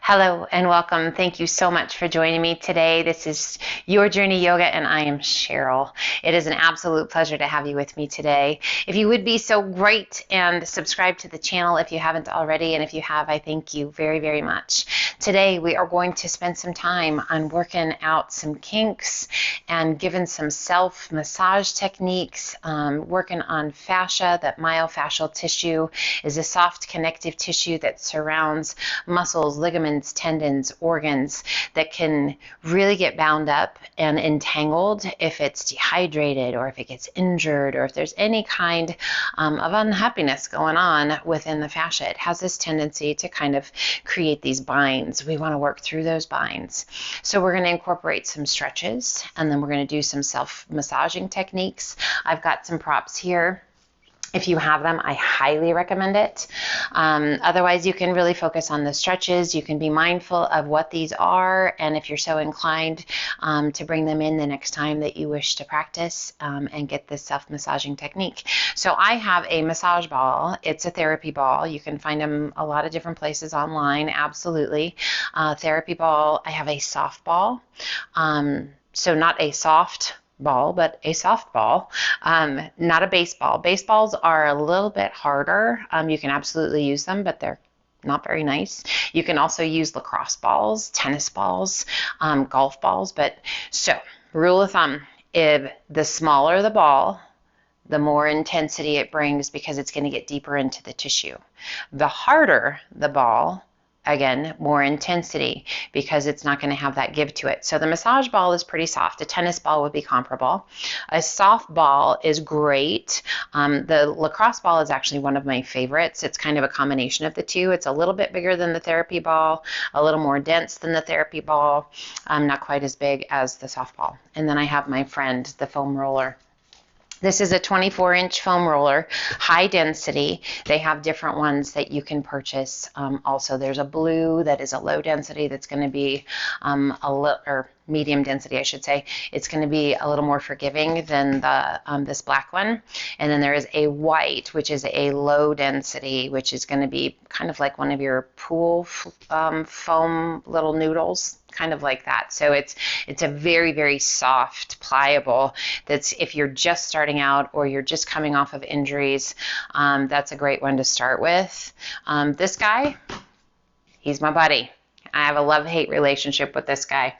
Hello and welcome. Thank you so much for joining me today. This is Your Journey Yoga and I am Cheryl. It is an absolute pleasure to have you with me today. If you would be so great and subscribe to the channel if you haven't already, and if you have, I thank you very, very much. Today we are going to spend some time on working out some kinks and giving some self-massage techniques, working on fascia. That myofascial tissue is a soft connective tissue that surrounds muscles, ligaments, tendons, organs that can really get bound up and entangled if it's dehydrated or if it gets injured or if there's any kind of unhappiness going on within the fascia. It has this tendency to kind of create these binds. We want to work through those binds. So we're going to incorporate some stretches, and then we're going to do some self-massaging techniques. I've got some props here. If you have them, I highly recommend it. Otherwise, you can really focus on the stretches. You can be mindful of what these are, and if you're so inclined to bring them in the next time that you wish to practice and get this self-massaging technique. So I have a massage ball. It's a therapy ball. You can find them a lot of different places online, absolutely. Therapy ball. I have a soft ball. So not a soft ball, but a softball, not a baseball. Baseballs are a little bit harder. You can absolutely use them, but they're not very nice. You can also use lacrosse balls, tennis balls, golf balls. But so, rule of thumb, if the smaller the ball, the more intensity it brings because it's going to get deeper into the tissue. The harder the ball, again, more intensity because it's not going to have that give to it. So the massage ball is pretty soft. A tennis ball would be comparable. A soft ball is great. The lacrosse ball is actually one of my favorites. It's kind of a combination of the two. It's a little bit bigger than the therapy ball, a little more dense than the therapy ball, not quite as big as the softball. And then I have my friend, the foam roller. This is a 24-inch foam roller, high density. They have different ones that you can purchase. Also, there's a blue that is a low density that's going to be or medium density, I should say. It's going to be a little more forgiving than the this black one. And then there is a white, which is a low density, which is going to be kind of like one of your pool foam little noodles, kind of like that. So it's a very, very soft, pliable. That's if you're just starting out or you're just coming off of injuries, that's a great one to start with. This guy, he's my buddy. I have a love-hate relationship with this guy.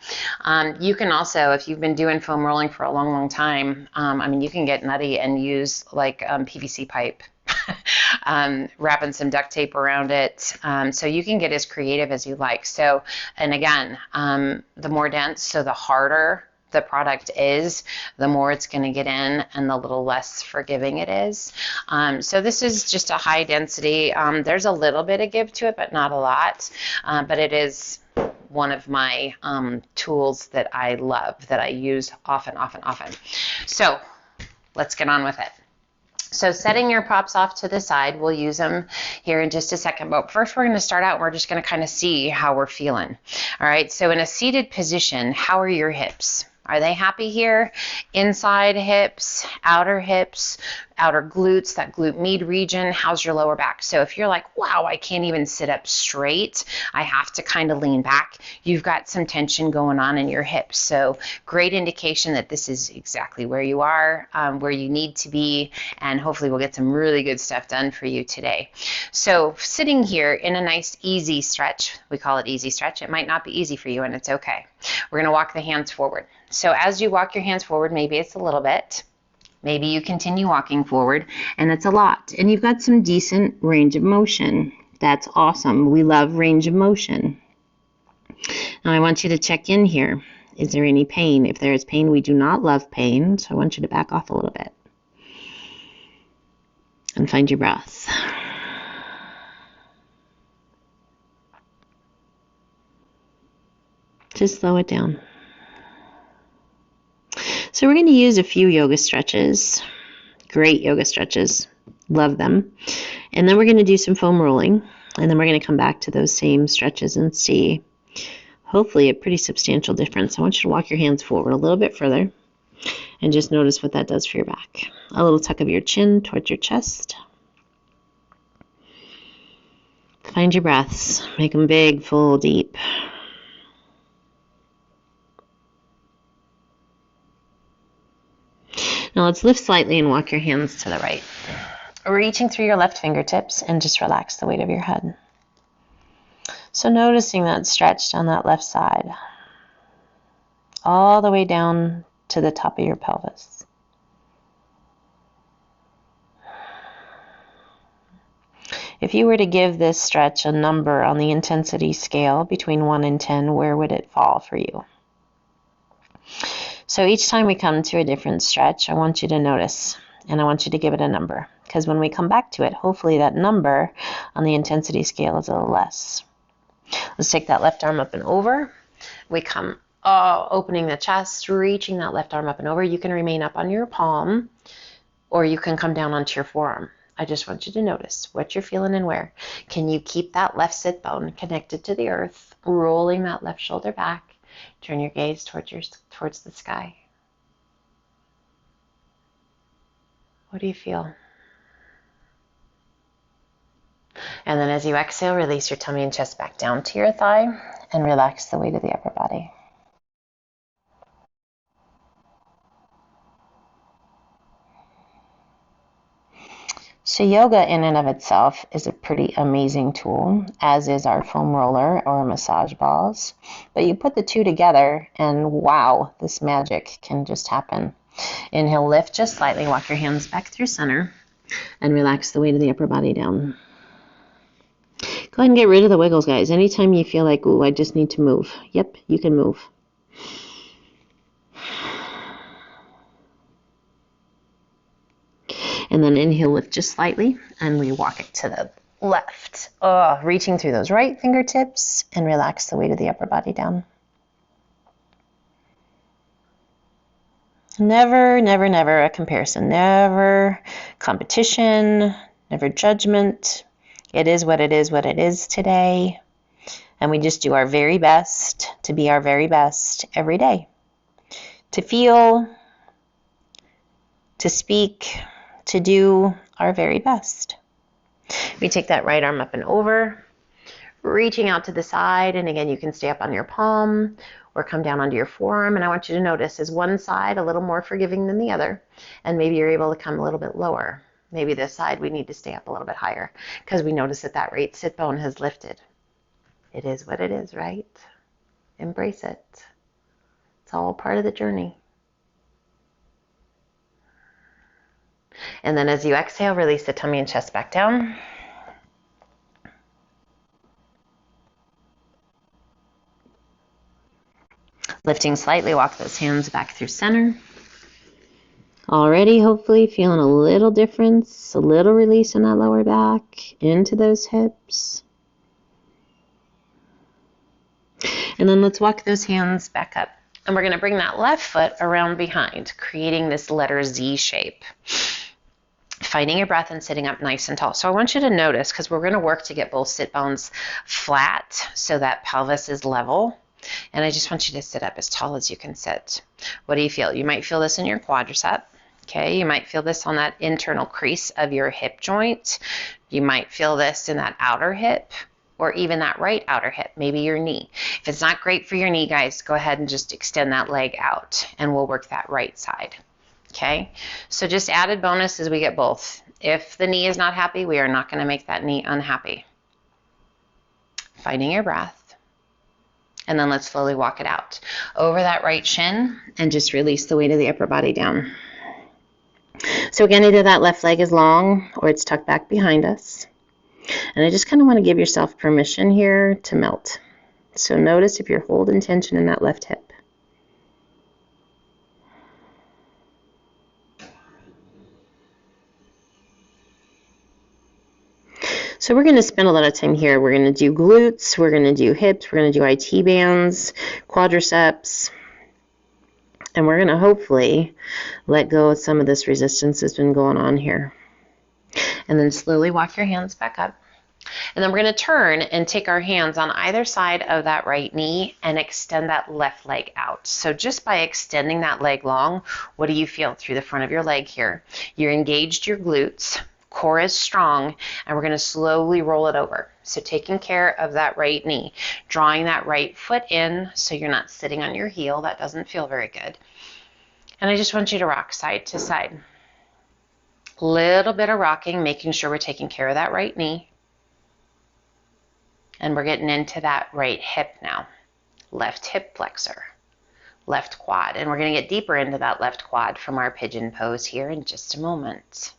You can also, if you've been doing foam rolling for a long, long time, I mean, you can get nutty and use like PVC pipe. Wrapping some duct tape around it, so you can get as creative as you like. So, and again, the more dense, so the harder the product is, the more it's going to get in and the little less forgiving it is. So this is just a high density. There's a little bit of give to it, but not a lot. But it is one of my tools that I love, that I use often. So let's get on with it. So setting your props off to the side, we'll use them here in just a second. But first we're going to start out and we're just going to kind of see how we're feeling. All right, so in a seated position, how are your hips? Are they happy here? Inside hips, outer glutes, that glute med region. How's your lower back? So if you're like, wow, I can't even sit up straight, I have to kind of lean back, you've got some tension going on in your hips. So great indication that this is exactly where you are, where you need to be, and hopefully we'll get some really good stuff done for you today. So sitting here in a nice easy stretch, we call it easy stretch. It might not be easy for you, and it's okay. We're going to walk the hands forward. So as you walk your hands forward, maybe it's a little bit. Maybe you continue walking forward, and it's a lot. And you've got some decent range of motion. That's awesome. We love range of motion. Now I want you to check in here. Is there any pain? If there is pain, we do not love pain, so I want you to back off a little bit. And find your breath. Just slow it down. So we're going to use a few yoga stretches. Great yoga stretches. Love them. And then we're going to do some foam rolling. And then we're going to come back to those same stretches and see, hopefully, a pretty substantial difference. I want you to walk your hands forward a little bit further. And just notice what that does for your back. A little tuck of your chin towards your chest. Find your breaths. Make them big, full, deep. Now let's lift slightly and walk your hands to the right. Reaching through your left fingertips and just relax the weight of your head. So noticing that stretch down that left side, all the way down to the top of your pelvis. If you were to give this stretch a number on the intensity scale between 1 and 10, where would it fall for you? So each time we come to a different stretch, I want you to notice, and I want you to give it a number. Because when we come back to it, hopefully that number on the intensity scale is a little less. Let's take that left arm up and over. We come opening the chest, reaching that left arm up and over. You can remain up on your palm, or you can come down onto your forearm. I just want you to notice what you're feeling and where. Can you keep that left sit bone connected to the earth, rolling that left shoulder back? Turn your gaze towards the sky. What do you feel? And then as you exhale, release your tummy and chest back down to your thigh and relax the weight of the upper body. So yoga in and of itself is a pretty amazing tool, as is our foam roller or massage balls. But you put the two together and wow, this magic can just happen. Inhale, lift just slightly, walk your hands back through center and relax the weight of the upper body down. Go ahead and get rid of the wiggles, guys. Anytime you feel like, ooh, I just need to move. Yep, you can move. And then inhale, lift just slightly, and we walk it to the left. Reaching through those right fingertips and relax the weight of the upper body down. Never, never, never a comparison. Never competition, never judgment. It is what it is, what it is today. And we just do our very best to be our very best every day. To feel, to speak, to do our very best. We take that right arm up and over, reaching out to the side. And again, you can stay up on your palm or come down onto your forearm. And I want you to notice, is one side a little more forgiving than the other? And maybe you're able to come a little bit lower. Maybe this side we need to stay up a little bit higher because we notice that that right sit bone has lifted. It is what it is, right? Embrace it. It's all part of the journey. And then as you exhale, release the tummy and chest back down. Lifting slightly, walk those hands back through center. Already, hopefully, feeling a little difference, a little release in that lower back, into those hips. And then let's walk those hands back up. And we're going to bring that left foot around behind, creating this letter Z shape. Finding your breath and sitting up nice and tall. So I want you to notice, because we're going to work to get both sit bones flat so that pelvis is level. And I just want you to sit up as tall as you can sit. What do you feel? You might feel this in your quadricep. Okay, you might feel this on that internal crease of your hip joint. You might feel this in that outer hip or even that right outer hip, maybe your knee. If it's not great for your knee, guys, go ahead and just extend that leg out and we'll work that right side. Okay, so just added bonus is we get both. If the knee is not happy, we are not going to make that knee unhappy. Finding your breath. And then let's slowly walk it out. Over that right shin and just release the weight of the upper body down. So again, either that left leg is long or it's tucked back behind us. And I just kind of want to give yourself permission here to melt. So notice if you're holding tension in that left hip. So we're going to spend a lot of time here. We're going to do glutes, we're going to do hips, we're going to do IT bands, quadriceps, and we're going to hopefully let go of some of this resistance that's been going on here. And then slowly walk your hands back up. And then we're going to turn and take our hands on either side of that right knee and extend that left leg out. So just by extending that leg long, what do you feel through the front of your leg here? You're engaged your glutes, core is strong, and we're going to slowly roll it over. So taking care of that right knee, drawing that right foot in so you're not sitting on your heel. That doesn't feel very good. And I just want you to rock side to side. Little bit of rocking, making sure we're taking care of that right knee. And we're getting into that right hip now. Left hip flexor, left quad. And we're going to get deeper into that left quad from our pigeon pose here in just a moment.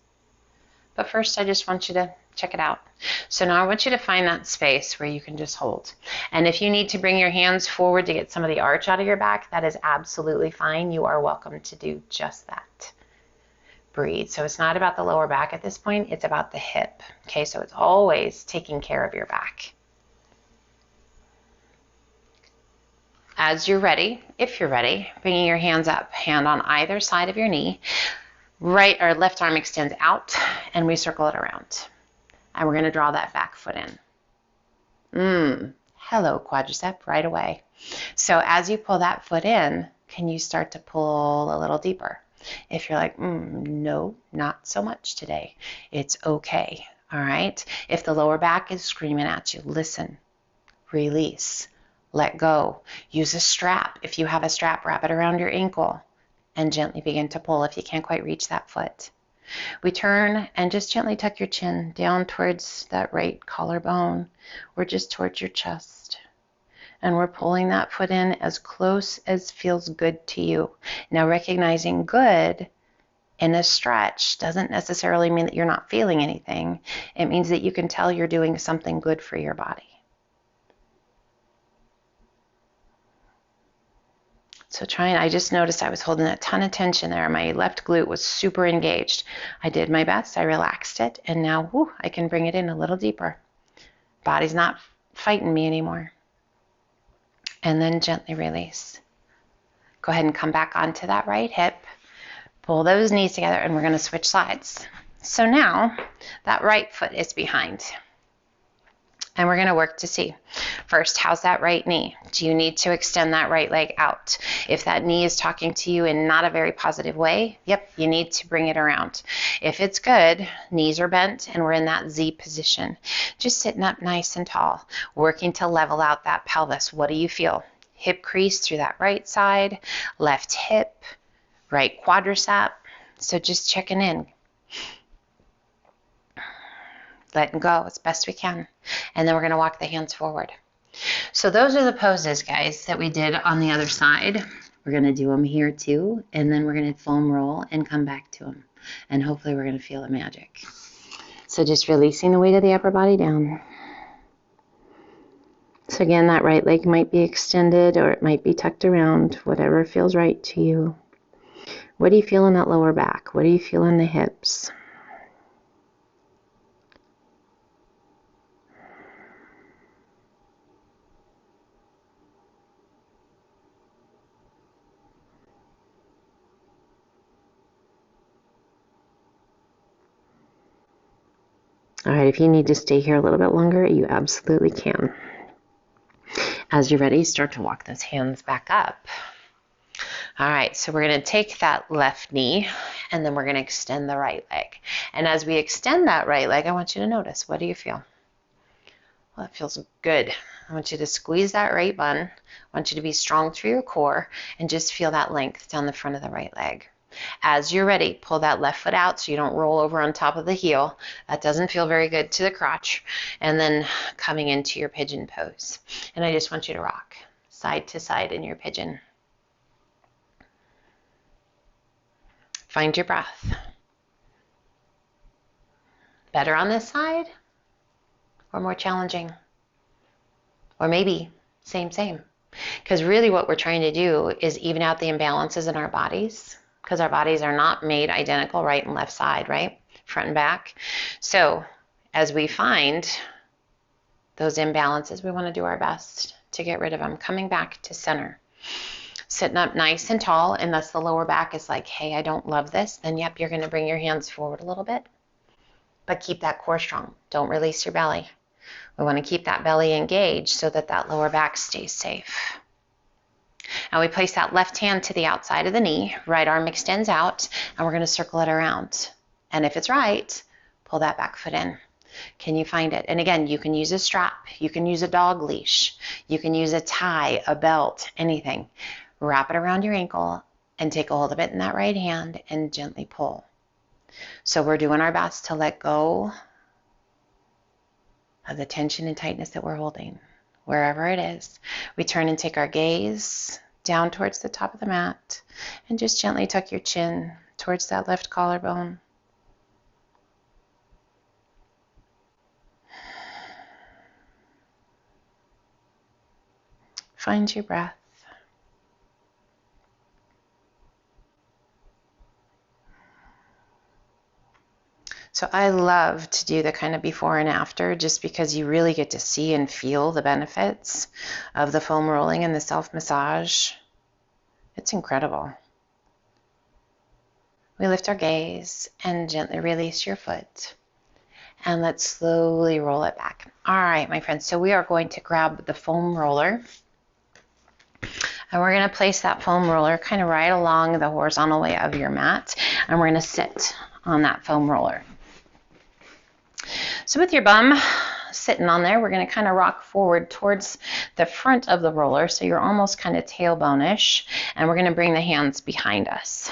But first, I just want you to check it out. So now I want you to find that space where you can just hold. And if you need to bring your hands forward to get some of the arch out of your back, that is absolutely fine. You are welcome to do just that. Breathe. So it's not about the lower back at this point, it's about the hip. Okay, so it's always taking care of your back. As you're ready, if you're ready, bringing your hands up, hand on either side of your knee. Right or left arm extends out, and we circle it around. And we're going to draw that back foot in. Hello, quadricep, right away. So as you pull that foot in, can you start to pull a little deeper? If you're like, no, not so much today, it's okay. All right? If the lower back is screaming at you, listen, release, let go. Use a strap. If you have a strap, wrap it around your ankle. And gently begin to pull if you can't quite reach that foot. We turn and just gently tuck your chin down towards that right collarbone or just towards your chest. And we're pulling that foot in as close as feels good to you. Now recognizing good in a stretch doesn't necessarily mean that you're not feeling anything. It means that you can tell you're doing something good for your body. So I just noticed I was holding a ton of tension there. My left glute was super engaged. I did my best. I relaxed it. And now I can bring it in a little deeper. Body's not fighting me anymore. And then gently release. Go ahead and come back onto that right hip. Pull those knees together and we're going to switch sides. So now that right foot is behind. And we're going to work to see. First, how's that right knee? Do you need to extend that right leg out? If that knee is talking to you in not a very positive way, yep, you need to bring it around. If it's good, knees are bent and we're in that Z position. Just sitting up nice and tall, working to level out that pelvis. What do you feel? Hip crease through that right side, left hip, right quadricep. So just checking in. Letting go as best we can. And then we're going to walk the hands forward. So those are the poses, guys, that we did on the other side. We're going to do them here too. And then we're going to foam roll and come back to them. And hopefully we're going to feel the magic. So just releasing the weight of the upper body down. So again, that right leg might be extended or it might be tucked around, whatever feels right to you. What do you feel in that lower back? What do you feel in the hips? All right, if you need to stay here a little bit longer, you absolutely can. As you're ready, start to walk those hands back up. All right, so we're going to take that left knee and then we're going to extend the right leg. And as we extend that right leg, I want you to notice, what do you feel? Well, it feels good. I want you to squeeze that right bun. I want you to be strong through your core and just feel that length down the front of the right leg. As you're ready, pull that left foot out so you don't roll over on top of the heel. That doesn't feel very good to the crotch. And then coming into your pigeon pose. And I just want you to rock side to side in your pigeon. Find your breath. Better on this side or more challenging? Or maybe same. Because really what we're trying to do is even out the imbalances in our bodies, because our bodies are not made identical right and left side, right? Front and back. So as we find those imbalances, we want to do our best to get rid of them. Coming back to center. Sitting up nice and tall, unless the lower back is like, hey, I don't love this, then yep, you're going to bring your hands forward a little bit. But keep that core strong. Don't release your belly. We want to keep that belly engaged so that that lower back stays safe. Now we place that left hand to the outside of the knee, right arm extends out, and we're going to circle it around. And if it's right, Pull that back foot in. Can you find it? And again, you can use a strap. You can use a dog leash. You can use a tie, a belt, anything. Wrap it around your ankle and take a hold of it in that right hand and gently pull. So we're doing our best to let go of the tension and tightness that we're holding. Wherever it is, we turn and take our gaze down towards the top of the mat and just gently tuck your chin towards that left collarbone. Find your breath. So I love to do the kind of before and after just because you really get to see and feel the benefits of the foam rolling and the self-massage. It's incredible. We lift our gaze and gently release your foot. And let's slowly roll it back. All right, my friends, so we are going to grab the foam roller. And we're going to place that foam roller kind of right along the horizontal way of your mat. And we're going to sit on that foam roller. So with your bum sitting on there, we're going to kind of rock forward towards the front of the roller. So you're almost kind of tailbone-ish. And we're going to bring the hands behind us.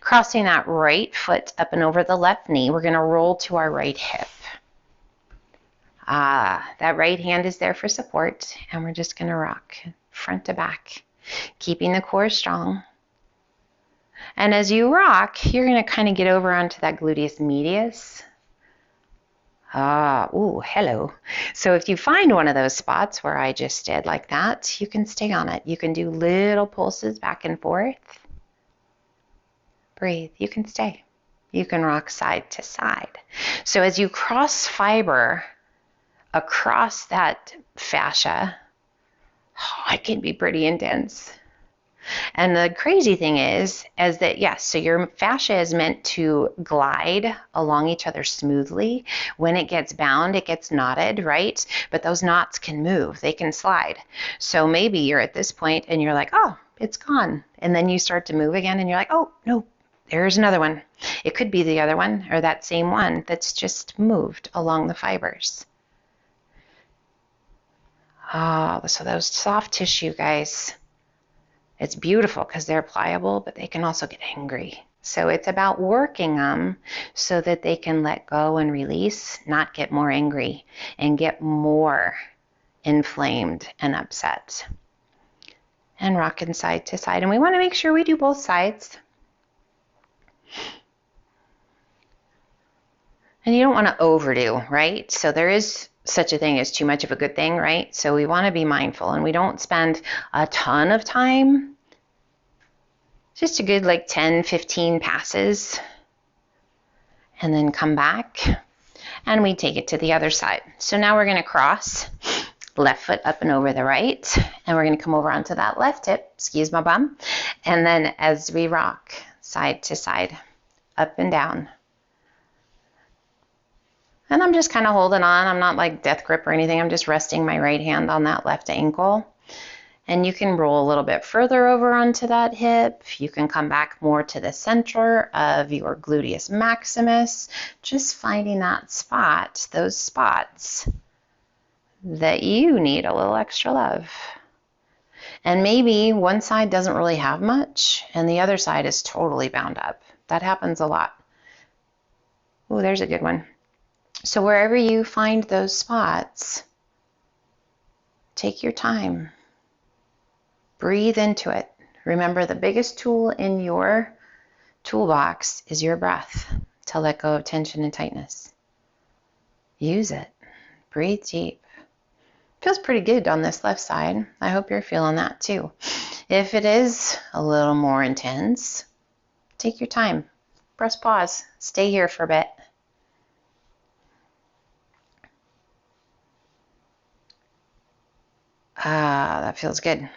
Crossing that right foot up and over the left knee, we're going to roll to our right hip. That right hand is there for support. And we're just going to rock front to back, keeping the core strong. And as you rock, you're going to kind of get over onto that gluteus medius. Hello. So if you find one of those spots where I just did like that, you can stay on it. You can do little pulses back and forth. Breathe. You can stay. You can rock side to side. So as you cross fiber across that fascia, it can be pretty intense. And the crazy thing is that, yes, so your fascia is meant to glide along each other smoothly. When it gets bound, it gets knotted, right? But those knots can move. They can slide. So maybe you're at this point and you're like, oh, it's gone. And then you start to move again and you're like, oh, no, there's another one. It could be the other one or that same one that's just moved along the fibers. So those soft tissue, guys, it's beautiful because they're pliable, but they can also get angry. So it's about working them so that they can let go and release, not get more angry and get more inflamed and upset. And rocking side to side. And we want to make sure we do both sides. And you don't want to overdo, right? So there is such a thing as too much of a good thing, right? So we want to be mindful and we don't spend a ton of time. Just a good 10, 15 passes. And then come back and we take it to the other side. So now we're going to cross left foot up and over the right. And we're going to come over onto that left hip, excuse my bum. And then as we rock side to side, up and down. And I'm just kind of holding on. I'm not like death grip or anything. I'm just resting my right hand on that left ankle. And you can roll a little bit further over onto that hip. You can come back more to the center of your gluteus maximus. Just finding that spot, those spots that you need a little extra love. And maybe one side doesn't really have much and the other side is totally bound up. That happens a lot. Oh, there's a good one. So wherever you find those spots, take your time. Breathe into it. Remember, the biggest tool in your toolbox is your breath to let go of tension and tightness. Use it. Breathe deep. Feels pretty good on this left side. I hope you're feeling that too. If it is a little more intense, take your time. Press pause. Stay here for a bit. That feels good.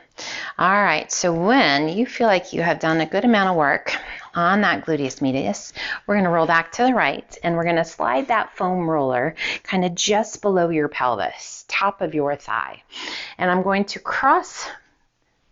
All right, so when you feel like you have done a good amount of work on that gluteus medius, we're going to roll back to the right and we're going to slide that foam roller kind of just below your pelvis, top of your thigh. And I'm going to cross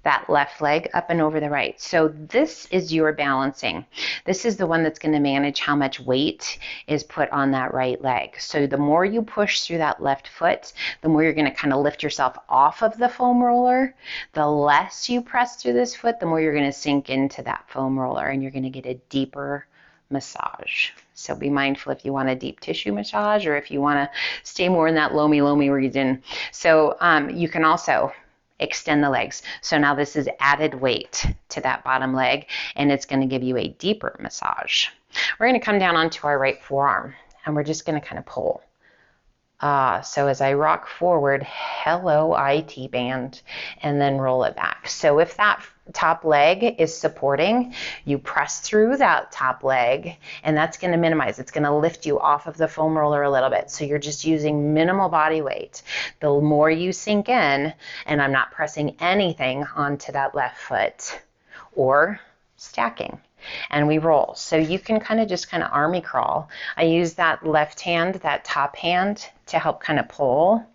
that left leg up and over the right. So this is your balancing. This is the one that's going to manage how much weight is put on that right leg. So the more you push through that left foot, the more you're going to kind of lift yourself off of the foam roller. The less you press through this foot, the more you're going to sink into that foam roller, and you're going to get a deeper massage. So be mindful if you want a deep tissue massage or if you want to stay more in that loamy region. So you can also extend the legs. So now this is added weight to that bottom leg, and it's going to give you a deeper massage. We're going to come down onto our right forearm, and we're just going to kind of pull. So as I rock forward, hello IT band, and then roll it back. So if that top leg is supporting, you press through that top leg, and that's going to minimize. It's going to lift you off of the foam roller a little bit. So you're just using minimal body weight. The more you sink in, and I'm not pressing anything onto that left foot or stacking. And we roll. So you can kind of army crawl. I use that left hand, that top hand, to help kind of pull.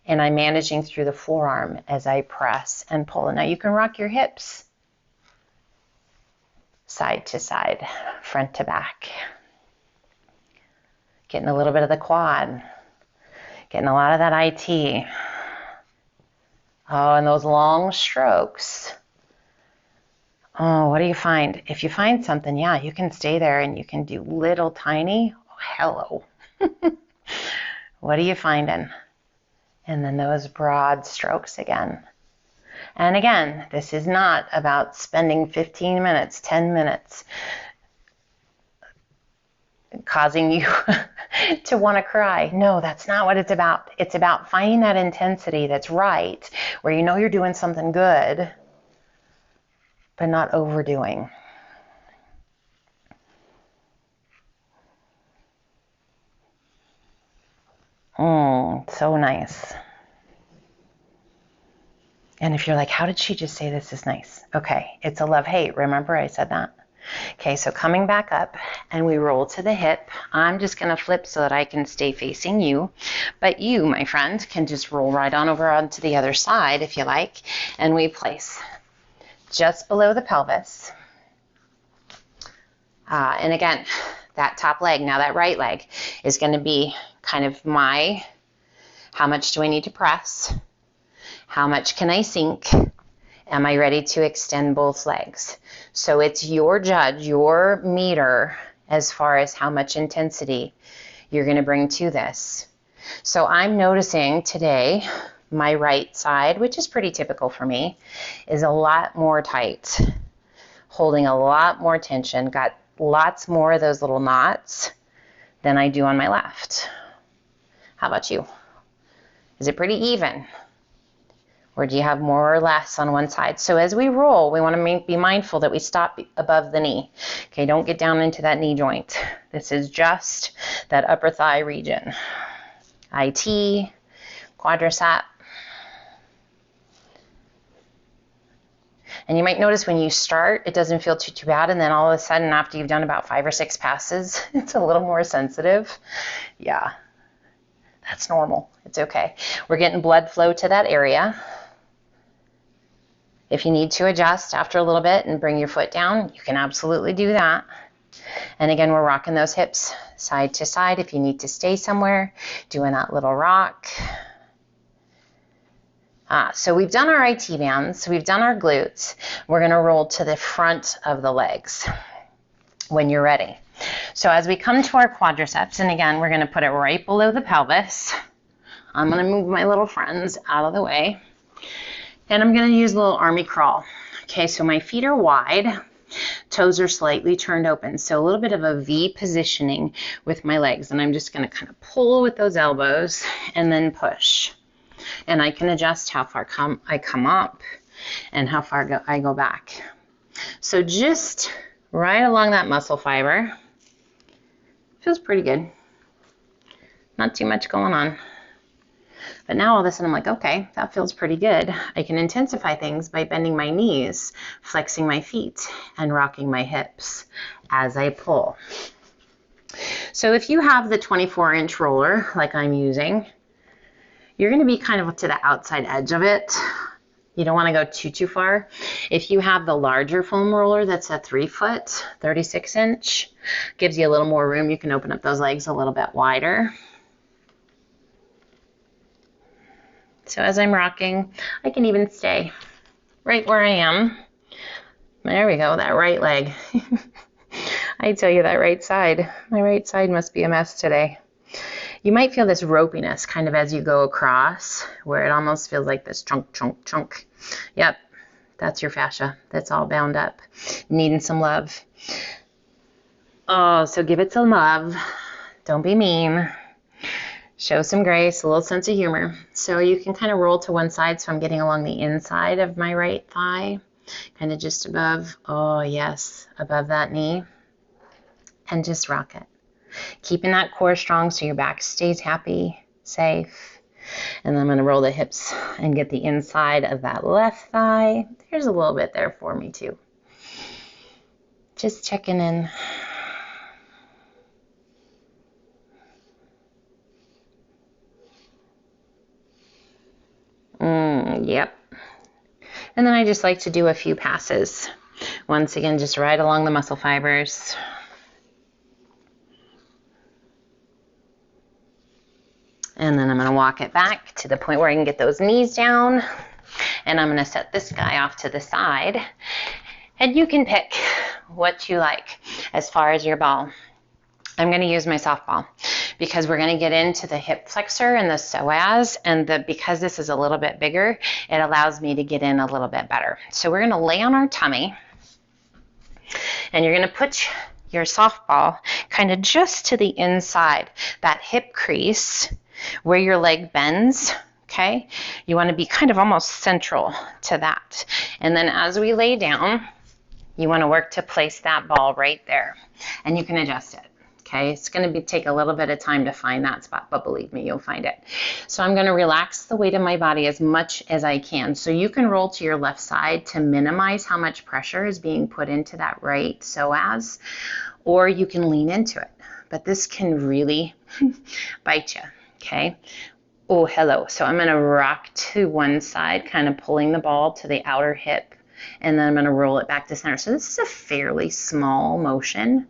And I'm managing through the forearm as I press and pull. Now you can rock your hips side to side, front to back. Getting a little bit of the quad. Getting a lot of that IT. Oh, and those long strokes. Oh, what do you find? If you find something, yeah, you can stay there and you can do little tiny, oh, hello. What are you finding? And then those broad strokes again. And again, this is not about spending 15 minutes, 10 minutes, causing you to want to cry. No, that's not what it's about. It's about finding that intensity that's right, where you know you're doing something good, but not overdoing. So nice. And if you're like, how did she just say this is nice? Okay, it's a love-hate. Remember I said that? Okay, so coming back up, and we roll to the hip. I'm just going to flip so that I can stay facing you. But you, my friend, can just roll right on over onto the other side if you like. And we place just below the pelvis. And again, that top leg, now that right leg, is going to be kind of my, how much do I need to press? How much can I sink? Am I ready to extend both legs? So it's your judge, your meter, as far as how much intensity you're going to bring to this. So I'm noticing today, my right side, which is pretty typical for me, is a lot more tight, holding a lot more tension, got lots more of those little knots than I do on my left. How about you? Is it pretty even? Or do you have more or less on one side? So as we roll, we want to be mindful that we stop above the knee. Okay, don't get down into that knee joint. This is just that upper thigh region. IT, quadricep. And you might notice when you start, it doesn't feel too bad, and then all of a sudden, after you've done about 5 or 6 passes, it's a little more sensitive. Yeah, that's normal. It's okay. We're getting blood flow to that area. If you need to adjust after a little bit and bring your foot down, you can absolutely do that. And again, we're rocking those hips side to side. If you need to stay somewhere, doing that little rock. So we've done our IT bands, we've done our glutes. We're going to roll to the front of the legs when you're ready. So as we come to our quadriceps, and again, we're going to put it right below the pelvis. I'm going to move my little friends out of the way. And I'm going to use a little army crawl. Okay, so my feet are wide. Toes are slightly turned open. So a little bit of a V positioning with my legs. And I'm just going to kind of pull with those elbows and then push. And I can adjust how far I come up and how far I go back. So just right along that muscle fiber. Feels pretty good. Not too much going on. But now all of a sudden I'm like, okay, that feels pretty good. I can intensify things by bending my knees, flexing my feet, and rocking my hips as I pull. So if you have the 24-inch roller like I'm using, you're going to be kind of to the outside edge of it. You don't want to go too far. If you have the larger foam roller that's a 3 foot, 36 inch, gives you a little more room. You can open up those legs a little bit wider. So as I'm rocking, I can even stay right where I am. There we go, that right leg. I tell you, that right side, my right side must be a mess today. You might feel this ropiness kind of as you go across, where it almost feels like this chunk. Yep, that's your fascia. That's all bound up, needing some love. Oh, so give it some love. Don't be mean. Show some grace, a little sense of humor. So you can kind of roll to one side, so I'm getting along the inside of my right thigh, kind of just above, oh yes, above that knee, and just rock it. Keeping that core strong so your back stays happy, safe. And then I'm going to roll the hips and get the inside of that left thigh. There's a little bit there for me too. Just checking in. Yep. And then I just like to do a few passes. Once again, just right along the muscle fibers. And then I'm going to walk it back to the point where I can get those knees down. And I'm going to set this guy off to the side. And you can pick what you like as far as your ball. I'm going to use my softball because we're going to get into the hip flexor and the psoas, and because this is a little bit bigger, it allows me to get in a little bit better. So we're going to lay on our tummy, and you're going to put your softball kind of just to the inside, that hip crease where your leg bends. Okay, you want to be kind of almost central to that. And then as we lay down, you want to work to place that ball right there, and you can adjust it. Okay, it's going to take a little bit of time to find that spot, but believe me, you'll find it. So I'm going to relax the weight of my body as much as I can. So you can roll to your left side to minimize how much pressure is being put into that right psoas, or you can lean into it. But this can really bite you, okay? Oh, hello. So I'm going to rock to one side, kind of pulling the ball to the outer hip, and then I'm going to roll it back to center. So this is a fairly small motion,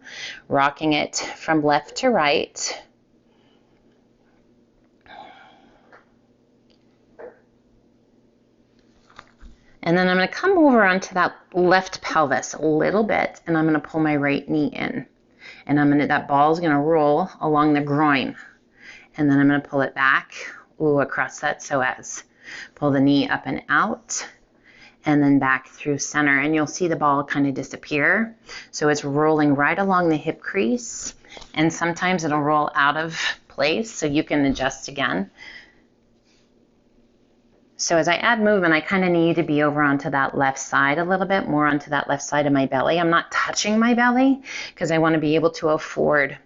rocking it from left to right. And then I'm going to come over onto that left pelvis a little bit, and I'm going to pull my right knee in. And that ball is going to roll along the groin. And then I'm going to pull it back, across that psoas. Pull the knee up and out, and then back through center, and you'll see the ball kind of disappear. So it's rolling right along the hip crease, and sometimes it'll roll out of place, so you can adjust again. So as I add movement, I kind of need to be over onto that left side a little bit, more onto that left side of my belly. I'm not touching my belly because I want to be able to afford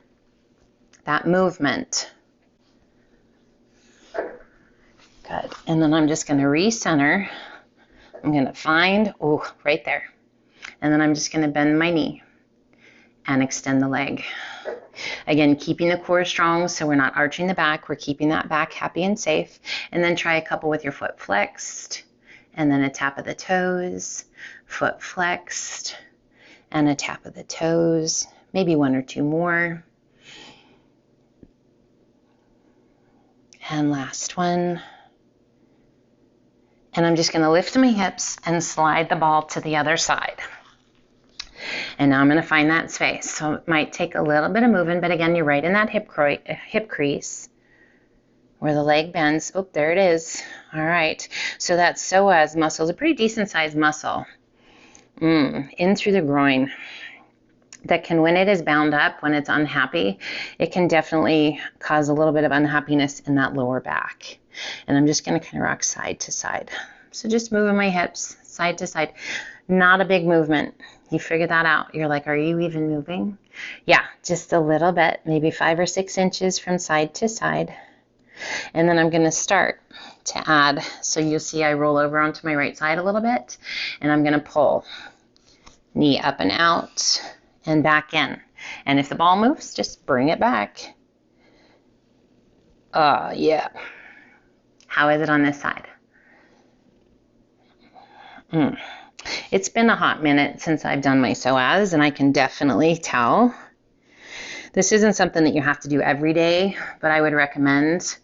that movement. Good. And then I'm just going to recenter. I'm going to find, right there. And then I'm just going to bend my knee and extend the leg. Again, keeping the core strong so we're not arching the back. We're keeping that back happy and safe. And then try a couple with your foot flexed. And then a tap of the toes, foot flexed, and a tap of the toes. Maybe one or two more. And last one. And I'm just going to lift my hips and slide the ball to the other side. And now I'm going to find that space. So it might take a little bit of moving, but again, you're right in that hip crease where the leg bends. Oh, there it is. All right. So that psoas muscle is a pretty decent sized muscle in through the groin. That can, when it is bound up, when it's unhappy, it can definitely cause a little bit of unhappiness in that lower back. And I'm just going to kind of rock side to side. So just moving my hips side to side. Not a big movement. You figure that out. You're like, are you even moving? Yeah, just a little bit, maybe 5 or 6 inches from side to side. And then I'm going to start to add. So you'll see I roll over onto my right side a little bit, and I'm going to pull knee up and out and back in. And if the ball moves, just bring it back. Yeah. How is it on this side? It's been a hot minute since I've done my psoas, and I can definitely tell. This isn't something that you have to do every day, but I would recommend,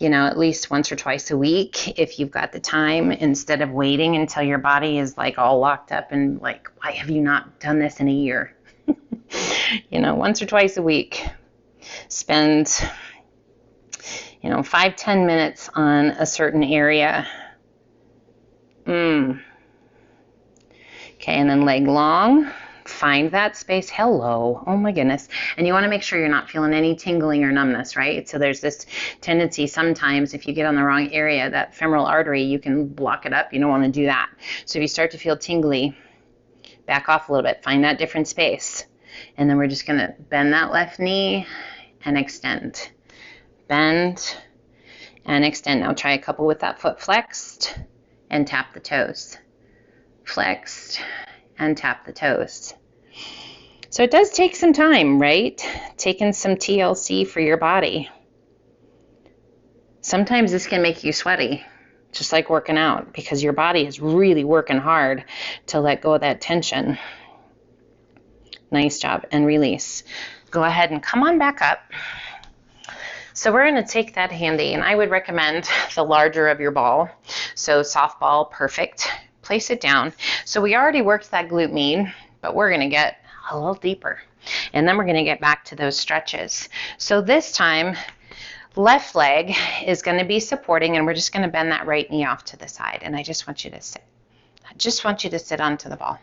at least once or twice a week if you've got the time, instead of waiting until your body is like all locked up and like, why have you not done this in a year? Once or twice a week, spend, 5-10 minutes on a certain area. Okay, and then leg long. Find that space. Hello. Oh my goodness. And you want to make sure you're not feeling any tingling or numbness, right? So there's this tendency sometimes if you get on the wrong area, that femoral artery, you can block it up. You don't want to do that. So if you start to feel tingly, back off a little bit. Find that different space. And then we're just going to bend that left knee and extend. Bend and extend. Now try a couple with that foot flexed and tap the toes. Flexed and tap the toes. So it does take some time, right? Taking some TLC for your body. Sometimes this can make you sweaty, just like working out, because your body is really working hard to let go of that tension. Nice job. And release. Go ahead and come on back up. So we're going to take that handy, and I would recommend the larger of your ball. So softball, perfect. Place it down. So we already worked that glute med, but we're going to get a little deeper. And then we're going to get back to those stretches. So this time, left leg is going to be supporting, and we're just going to bend that right knee off to the side. And I just want you to sit. I just want you to sit onto the ball.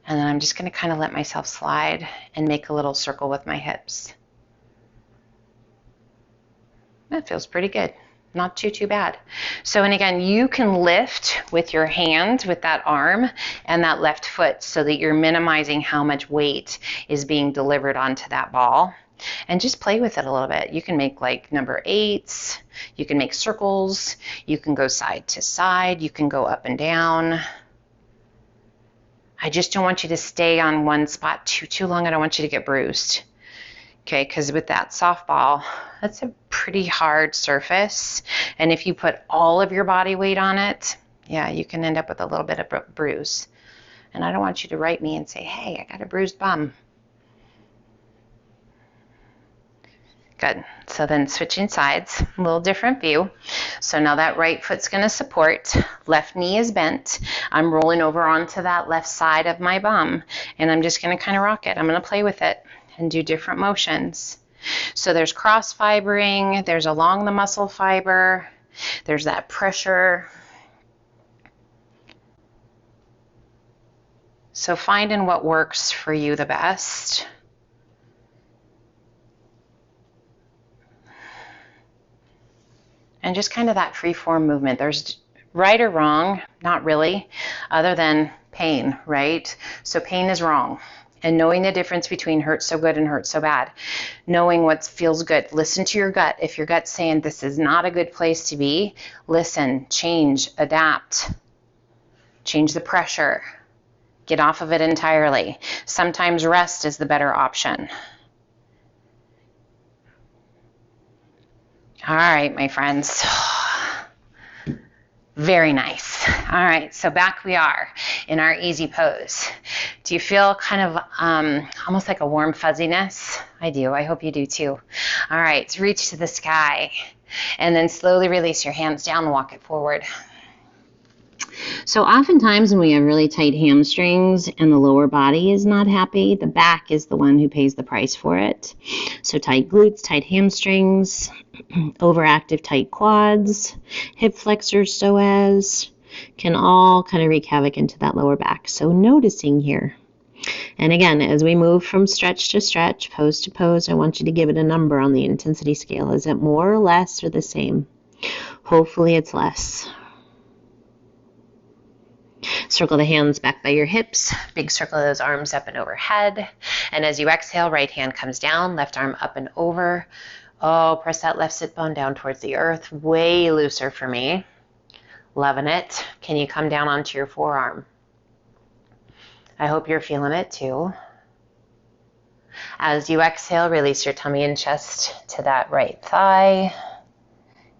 And then I'm just going to kind of let myself slide and make a little circle with my hips. That feels pretty good. Not too bad. So, and again, you can lift with your hand, with that arm and that left foot, so that you're minimizing how much weight is being delivered onto that ball. And just play with it a little bit. You can make like number 8s. You can make circles. You can go side to side. You can go up and down. I just don't want you to stay on one spot too long. I don't want you to get bruised. Okay, because with that softball, that's a pretty hard surface. And if you put all of your body weight on it, yeah, you can end up with a little bit of bruise. And I don't want you to write me and say, hey, I got a bruised bum. Good. So then switching sides, a little different view. So now that right foot's going to support. Left knee is bent. I'm rolling over onto that left side of my bum, and I'm just going to kind of rock it. I'm going to play with it and do different motions. So there's cross fibering, there's along the muscle fiber, there's that pressure. So finding what works for you the best. And just kind of that free form movement. There's right or wrong, not really, other than pain, right? So pain is wrong. And knowing the difference between hurts so good and hurts so bad. Knowing what feels good. Listen to your gut. If your gut's saying this is not a good place to be, listen, change, adapt. Change the pressure. Get off of it entirely. Sometimes rest is the better option. All right, my friends. Very nice. All right, so back we are in our easy pose. Do you feel kind of almost like a warm fuzziness? I do. I hope you do too. All right, so reach to the sky and then slowly release your hands down and walk it forward. So oftentimes when we have really tight hamstrings and the lower body is not happy, the back is the one who pays the price for it. So tight glutes, tight hamstrings, overactive tight quads, hip flexors, psoas, can all kind of wreak havoc into that lower back. So noticing here. And again, as we move from stretch to stretch, pose to pose, I want you to give it a number on the intensity scale. Is it more or less or the same? Hopefully it's less. Circle the hands back by your hips. Big circle of those arms up and overhead. And as you exhale, right hand comes down, left arm up and over. Oh, press that left sit bone down towards the earth. Way looser for me. Loving it. Can you come down onto your forearm? I hope you're feeling it too. As you exhale, release your tummy and chest to that right thigh.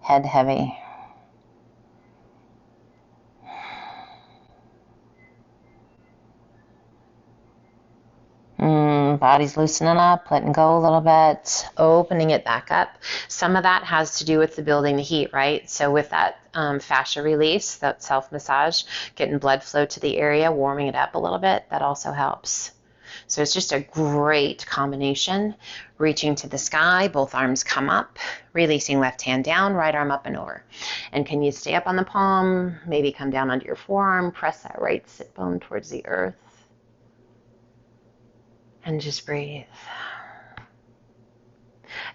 Head heavy. Body's loosening up, letting go a little bit, opening it back up. Some of that has to do with the building the heat, right? So with that fascia release, that self-massage, getting blood flow to the area, warming it up a little bit, that also helps. So it's just a great combination. Reaching to the sky, both arms come up, releasing left hand down, right arm up and over. And can you stay up on the palm, maybe come down onto your forearm, press that right sit bone towards the earth, and just breathe.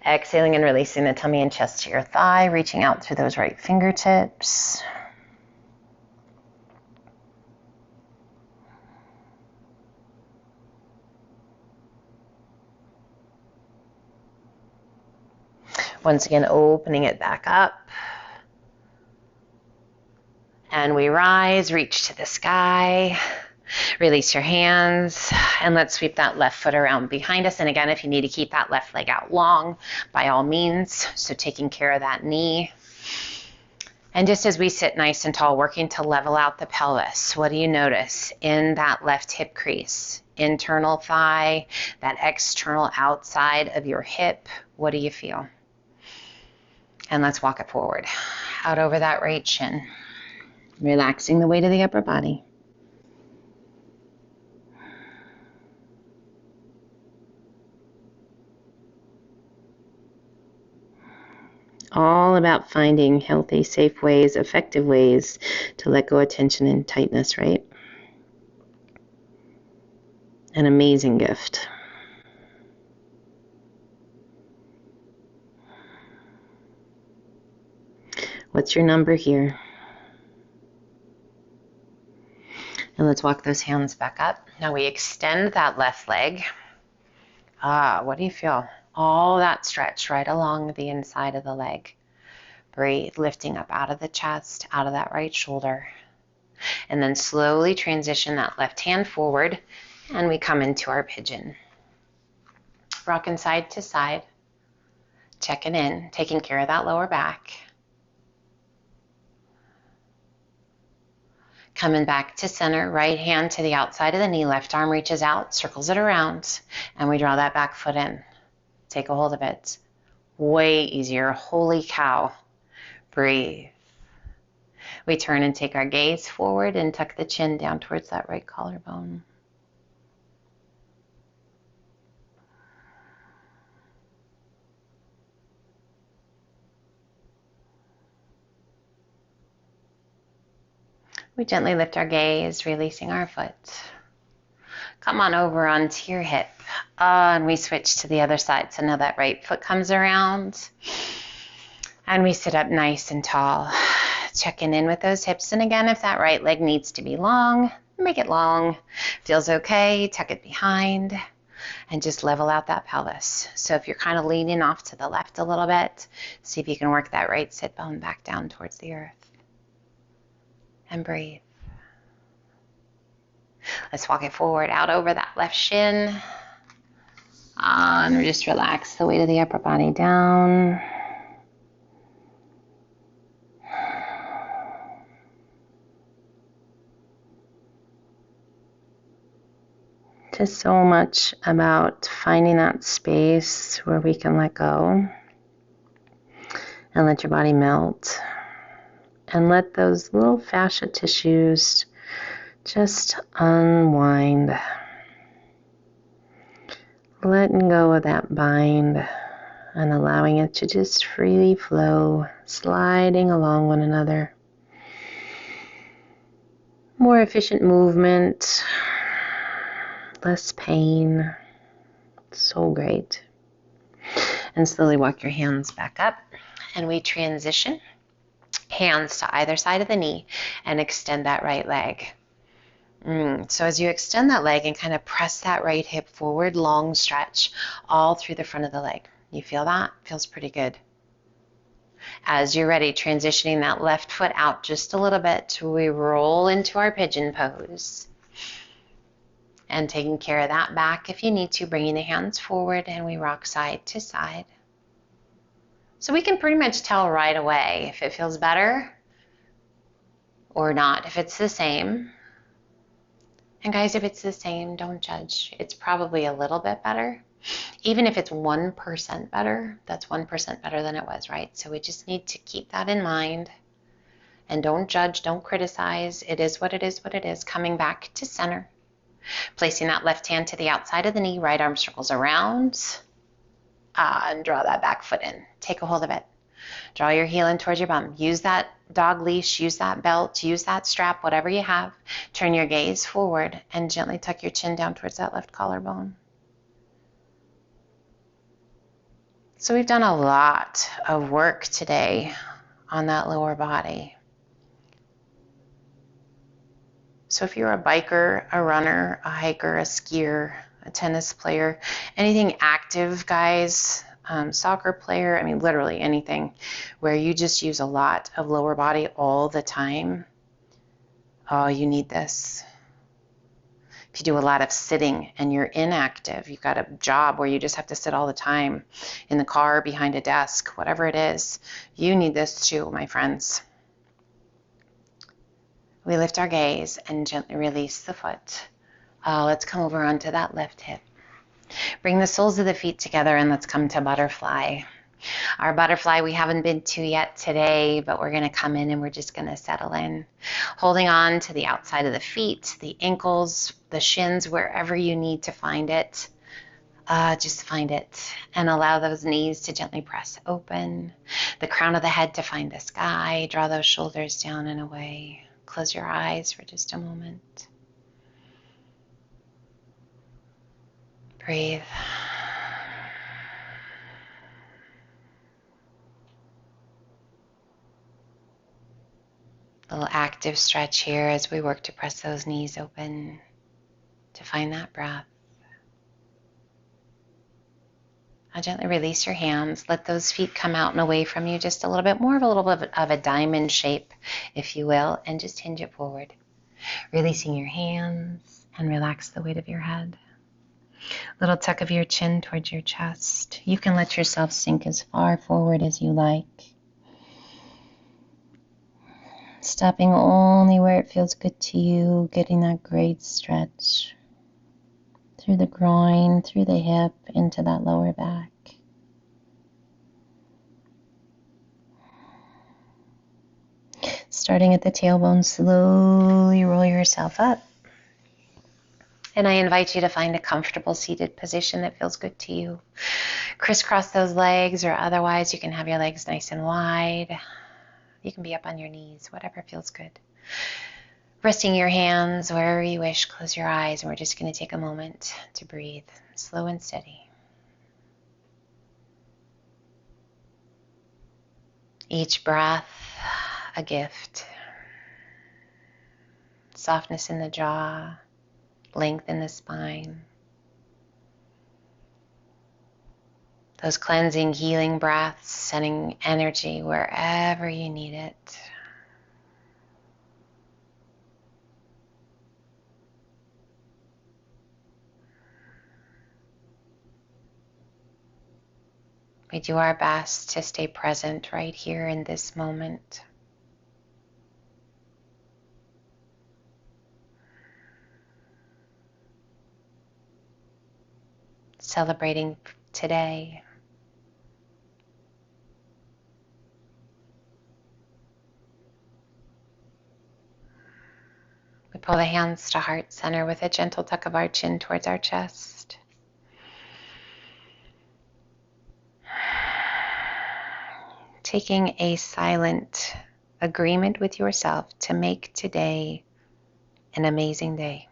Exhaling and releasing the tummy and chest to your thigh, reaching out through those right fingertips. Once again, opening it back up. And we rise, reach to the sky, release your hands, and let's sweep that left foot around behind us. And again, if you need to keep that left leg out long, by all means, so taking care of that knee. And just as we sit nice and tall, working to level out the pelvis, what do you notice in that left hip crease? Internal thigh, that external outside of your hip, what do you feel? And let's walk it forward, out over that right shin, relaxing the weight of the upper body. All about finding healthy, safe ways, effective ways to let go of tension and tightness, right? An amazing gift. What's your number here? And let's walk those hands back up. Now we extend that left leg. What do you feel? All that stretch right along the inside of the leg. Breathe, lifting up out of the chest, out of that right shoulder. And then slowly transition that left hand forward, and we come into our pigeon. Rocking side to side, checking in, taking care of that lower back. Coming back to center, right hand to the outside of the knee, left arm reaches out, circles it around, and we draw that back foot in. Take a hold of it. Way easier. Holy cow. Breathe. We turn and take our gaze forward and tuck the chin down towards that right collarbone. We gently lift our gaze, releasing our foot. Come on over onto your hip. And we switch to the other side. So now that right foot comes around. And we sit up nice and tall. Checking in with those hips. And again, if that right leg needs to be long, make it long. Feels okay, tuck it behind. And just level out that pelvis. So if you're kind of leaning off to the left a little bit, see if you can work that right sit bone back down towards the earth. And breathe. Let's walk it forward, out over that left shin. And just relax the weight of the upper body down. Just so much about finding that space where we can let go and let your body melt. And let those little fascia tissues just unwind. Letting go of that bind and allowing it to just freely flow, sliding along one another. More efficient movement, less pain. So great. And slowly walk your hands back up and we transition. Hands to either side of the knee and extend that right leg. So as you extend that leg and kind of press that right hip forward, long stretch all through the front of the leg. You feel that? Feels pretty good. As you're ready, transitioning that left foot out just a little bit, we roll into our pigeon pose. And taking care of that back if you need to, bringing the hands forward, and we rock side to side. So we can pretty much tell right away if it feels better or not, if it's the same. And guys, if it's the same, don't judge. It's probably a little bit better. Even if it's 1% better, that's 1% better than it was, right? So we just need to keep that in mind. And don't judge, don't criticize. It is what it is, what it is. Coming back to center. Placing that left hand to the outside of the knee, right arm circles around. And draw that back foot in. Take a hold of it. Draw your heel in towards your bum. Use that dog leash, use that belt, use that strap, whatever you have. Turn your gaze forward and gently tuck your chin down towards that left collarbone. So we've done a lot of work today on that lower body. So if you're a biker, a runner, a hiker, a skier, a tennis player, anything active, guys, soccer player, I mean, literally anything where you just use a lot of lower body all the time, oh, you need this. If you do a lot of sitting and you're inactive, you've got a job where you just have to sit all the time in the car, behind a desk, whatever it is, you need this too, my friends. We lift our gaze and gently release the foot. Let's come over onto that left hip. Bring the soles of the feet together and let's come to butterfly. Our butterfly we haven't been to yet today, but we're going to come in and we're just going to settle in. Holding on to the outside of the feet, the ankles, the shins, wherever you need to find it. Just find it and allow those knees to gently press open. The crown of the head to find the sky. Draw those shoulders down and away. Close your eyes for just a moment. Breathe. A little active stretch here as we work to press those knees open to find that breath. Now gently release your hands. Let those feet come out and away from you just a little bit of a diamond shape, if you will, and just hinge it forward. Releasing your hands and relax the weight of your head. Little tuck of your chin towards your chest. You can let yourself sink as far forward as you like. Stopping only where it feels good to you, getting that great stretch through the groin, through the hip, into that lower back. Starting at the tailbone, slowly roll yourself up. And I invite you to find a comfortable seated position that feels good to you. Crisscross those legs, or otherwise you can have your legs nice and wide. You can be up on your knees, whatever feels good. Resting your hands wherever you wish, close your eyes, and we're just going to take a moment to breathe, slow and steady. Each breath, a gift. Softness in the jaw, length in the spine. Those cleansing, healing breaths, sending energy wherever you need it. We do our best to stay present right here in this moment. Celebrating today. We pull the hands to heart center with a gentle tuck of our chin towards our chest. Taking a silent agreement with yourself to make today an amazing day.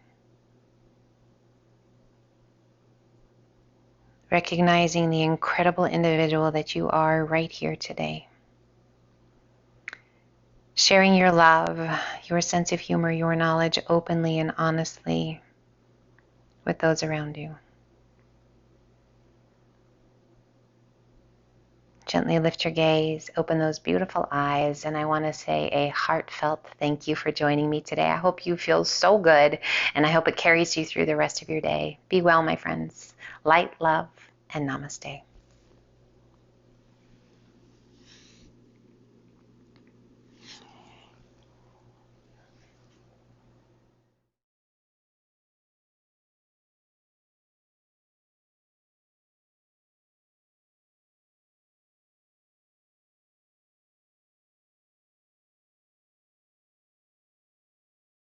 Recognizing the incredible individual that you are right here today. Sharing your love, your sense of humor, your knowledge openly and honestly with those around you. Gently lift your gaze, open those beautiful eyes, and I want to say a heartfelt thank you for joining me today. I hope you feel so good, and I hope it carries you through the rest of your day. Be well, my friends. Light, love, and namaste.